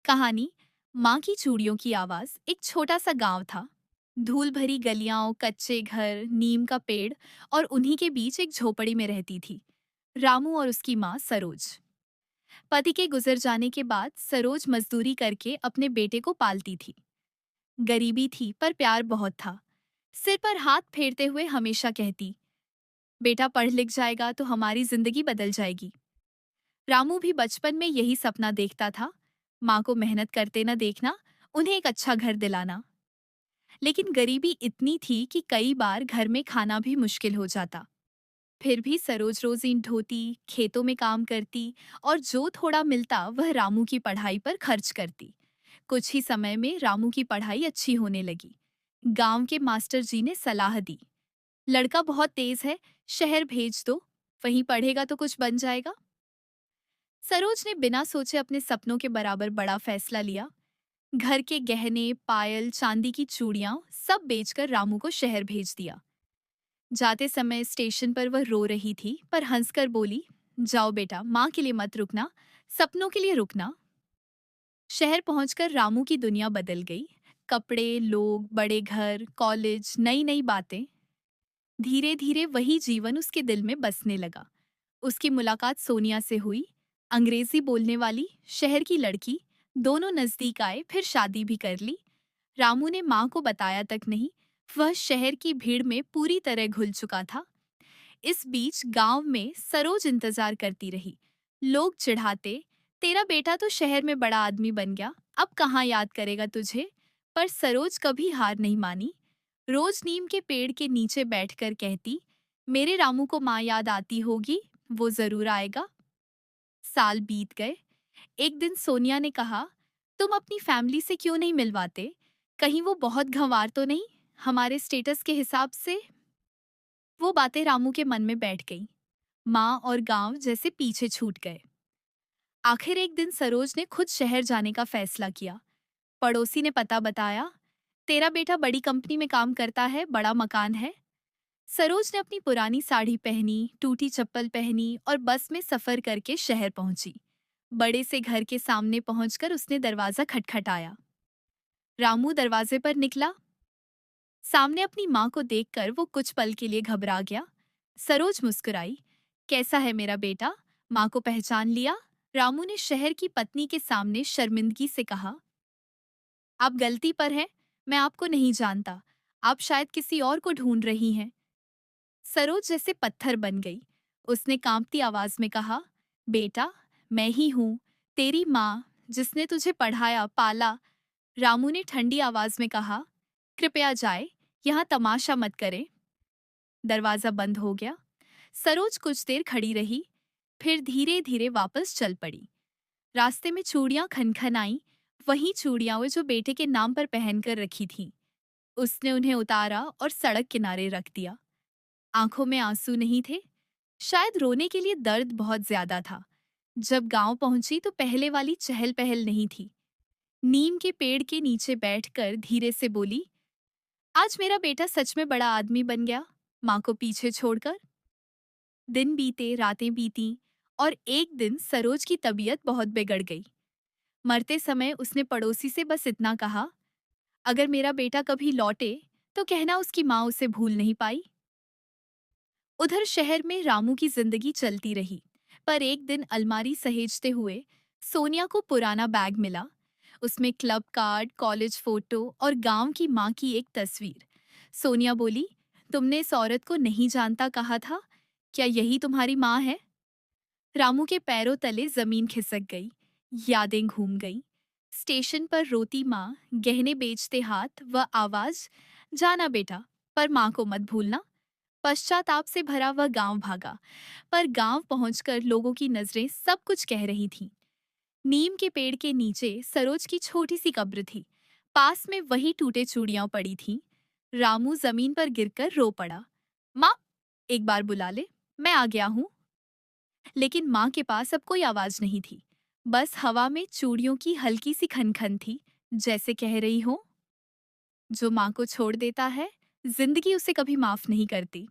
कहानी माँ की चूड़ियों की आवाज। एक छोटा सा गांव था। धूल भरी गलियां, कच्चे घर, नीम का पेड़ और उन्हीं के बीच एक झोपड़ी में रहती थी रामू और उसकी माँ सरोज। पति के गुजर जाने के बाद सरोज मजदूरी करके अपने बेटे को पालती थी। गरीबी थी पर प्यार बहुत था। सिर पर हाथ फेरते हुए हमेशा कहती, बेटा पढ़ लिख जाएगा तो हमारी जिंदगी बदल जाएगी। रामू भी बचपन में यही सपना देखता था, माँ को मेहनत करते न देखना, उन्हें एक अच्छा घर दिलाना। लेकिन गरीबी इतनी थी कि कई बार घर में खाना भी मुश्किल हो जाता। फिर भी सरोज रोज ईंट ढोती, खेतों में काम करती और जो थोड़ा मिलता वह रामू की पढ़ाई पर खर्च करती। कुछ ही समय में रामू की पढ़ाई अच्छी होने लगी। गांव के मास्टर जी ने सलाह दी, लड़का बहुत तेज है, शहर भेज दो, वहीं पढ़ेगा तो कुछ बन जाएगा। सरोज ने बिना सोचे अपने सपनों के बराबर बड़ा फैसला लिया। घर के गहने, पायल, चांदी की चूड़ियां सब बेचकर रामू को शहर भेज दिया। जाते समय स्टेशन पर वह रो रही थी पर हंसकर बोली, जाओ बेटा, माँ के लिए मत रुकना, सपनों के लिए रुकना। शहर पहुंचकर रामू की दुनिया बदल गई। कपड़े, लोग, बड़े घर, कॉलेज, नई नई बातें। धीरे धीरे वही जीवन उसके दिल में बसने लगा। उसकी मुलाकात सोनिया से हुई। अंग्रेजी बोलने वाली, शहर की लड़की। दोनों नजदीक आए, फिर शादी भी कर ली। रामू ने माँ को बताया तक नहीं, वह शहर की भीड़ में पूरी तरह घुल चुका था। इस बीच गांव में सरोज इंतजार करती रही। लोग चिढ़ाते, तेरा बेटा तो शहर में बड़ा आदमी बन गया, अब कहाँ याद करेगा तुझे। पर सरोज कभी हार नहीं मानी। रोज नीम के पेड़ के नीचे बैठकर कहती, मेरे रामू को माँ याद आती होगी, वो जरूर आएगा। साल बीत गए। एक दिन सोनिया ने कहा, तुम अपनी फैमिली से क्यों नहीं मिलवाते, कहीं वो बहुत गंवार तो नहीं हमारे स्टेटस के हिसाब से। वो बातें रामू के मन में बैठ गईं। माँ और गांव जैसे पीछे छूट गए। आखिर एक दिन सरोज ने खुद शहर जाने का फैसला किया। पड़ोसी ने पता बताया, तेरा बेटा बड़ी कंपनी में काम करता है, बड़ा मकान है। सरोज ने अपनी पुरानी साड़ी पहनी, टूटी चप्पल पहनी और बस में सफर करके शहर पहुंची। बड़े से घर के सामने पहुंचकर उसने दरवाजा खटखटाया। रामू दरवाजे पर निकला। सामने अपनी माँ को देखकर वो कुछ पल के लिए घबरा गया। सरोज मुस्कुराई, कैसा है मेरा बेटा, माँ को पहचान लिया। रामू ने शहर की पत्नी के सामने शर्मिंदगी से कहा, आप गलती पर हैं, मैं आपको नहीं जानता, आप शायद किसी और को ढूंढ रही हैं। सरोज जैसे पत्थर बन गई। उसने कांपती आवाज में कहा, बेटा, मैं ही हूँ, तेरी माँ, जिसने तुझे पढ़ाया, पाला। रामू ने ठंडी आवाज में कहा, कृपया जाए, यहाँ तमाशा मत करें। दरवाजा बंद हो गया। सरोज कुछ देर खड़ी रही, फिर धीरे धीरे वापस चल पड़ी। रास्ते में चूड़ियां खनखन आई, वही चूड़ियां वो जो बेटे के नाम पर पहनकर रखी थीं। उसने उन्हें उतारा और सड़क किनारे रख दिया। आंखों में आंसू नहीं थे, शायद रोने के लिए दर्द बहुत ज्यादा था। जब गांव पहुंची तो पहले वाली चहल पहल नहीं थी। नीम के पेड़ के नीचे बैठकर धीरे से बोली, आज मेरा बेटा सच में बड़ा आदमी बन गया, माँ को पीछे छोड़कर। दिन बीते, रातें बीती और एक दिन सरोज की तबीयत बहुत बिगड़ गई। मरते समय उसने पड़ोसी से बस इतना कहा, अगर मेरा बेटा कभी लौटे तो कहना उसकी माँ उसे भूल नहीं पाई। उधर शहर में रामू की जिंदगी चलती रही। पर एक दिन अलमारी सहेजते हुए सोनिया को पुराना बैग मिला। उसमें क्लब कार्ड, कॉलेज फोटो और गांव की माँ की एक तस्वीर। सोनिया बोली, तुमने इस औरत को नहीं जानता कहा था, क्या यही तुम्हारी माँ है? रामू के पैरों तले जमीन खिसक गई। यादें घूम गईं। स्टेशन पर रोती माँ, गहने बेचते हाथ, वह आवाज, जाना बेटा, पर माँ को मत भूलना। पश्चाताप से भरा वह गांव भागा। पर गांव पहुंचकर लोगों की नजरें सब कुछ कह रही थीं। नीम के पेड़ के नीचे सरोज की छोटी सी कब्र थी। पास में वही टूटे चूड़ियां पड़ी थीं। रामू जमीन पर गिरकर रो पड़ा। माँ, एक बार बुला ले, मैं आ गया हूँ। लेकिन माँ के पास अब कोई आवाज नहीं थी। बस हवा में चूड़ियों की हल्की सी खनखन थी, जैसे कह रही हो, जो माँ को छोड़ देता है, जिंदगी उसे कभी माफ नहीं करती।